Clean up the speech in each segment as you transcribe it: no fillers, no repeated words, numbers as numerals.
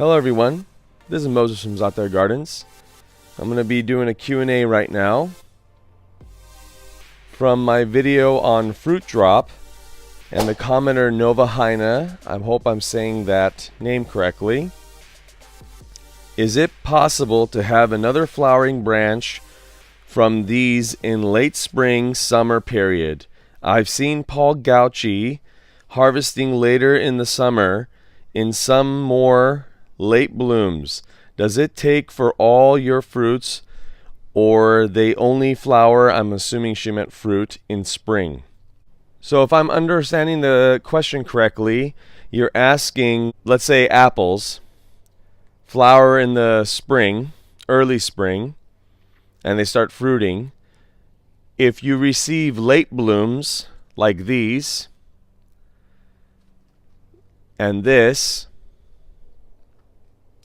Hello everyone, this is Moses from Zaatar Gardens. I'm going to be doing a Q&A right now from my video on fruit drop, and the commenter Nova Heine, I hope I'm saying that name correctly. Is it possible to have another flowering branch from these in late spring, summer period? I've seen Paul Gauchi harvesting later in the summer in some more late blooms. Does it take for all your fruits, or they only flower, I'm assuming she meant fruit, in spring? So if I'm understanding the question correctly, you're asking, let's say apples flower in the spring, early spring, and they start fruiting. If you receive late blooms like these and this,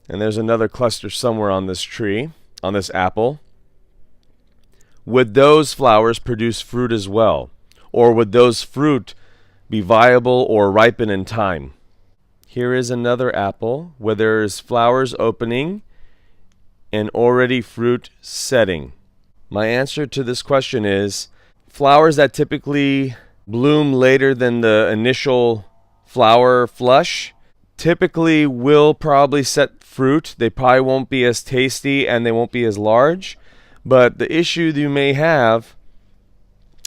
and there's another cluster somewhere on this tree, on this apple, would those flowers produce fruit as well? Or would those fruit be viable or ripen in time? Here is another apple where there's flowers opening and already fruit setting. My answer to this question is flowers that typically bloom later than the initial flower flush typically will probably set fruit. They probably won't be as tasty and they won't be as large. But the issue you may have,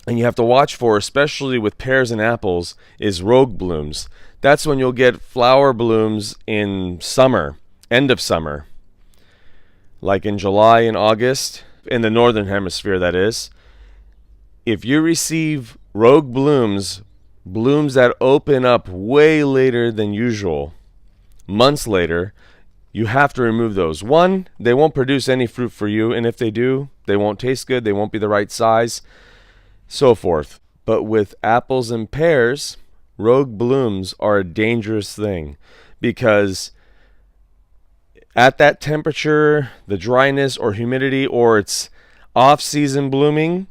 and you have to watch for, especially with pears and apples, is rogue blooms. That's when you'll get flower blooms in summer, end of summer, like in July and August, in the northern hemisphere that is. If you receive rogue blooms, blooms that open up way later than usual, months later, you have to remove those. One, they won't produce any fruit for you, and if they do, they won't taste good, they won't be the right size, so forth. But with apples and pears, rogue blooms are a dangerous thing, because at that temperature, the dryness or humidity, or it's off-season blooming,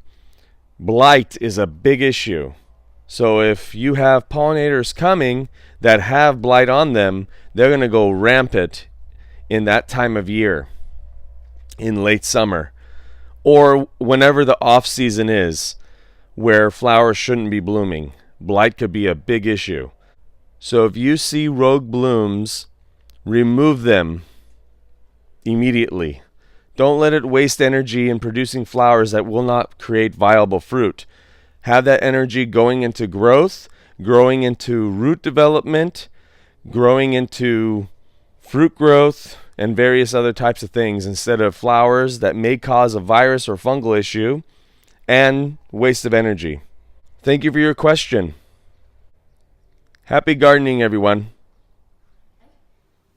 blight is a big issue. So if you have pollinators coming that have blight on them, they're going to go rampant in that time of year, in late summer, or whenever the off-season is, where flowers shouldn't be blooming. Blight could be a big issue. So if you see rogue blooms, remove them immediately. Don't let it waste energy in producing flowers that will not create viable fruit. Have that energy going into growth, growing into root development, growing into fruit growth, and various other types of things, instead of flowers that may cause a virus or fungal issue and waste of energy. Thank you for your question. Happy gardening, everyone.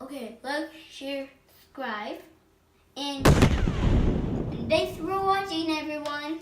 Okay, like, share, subscribe, and thanks for watching, everyone.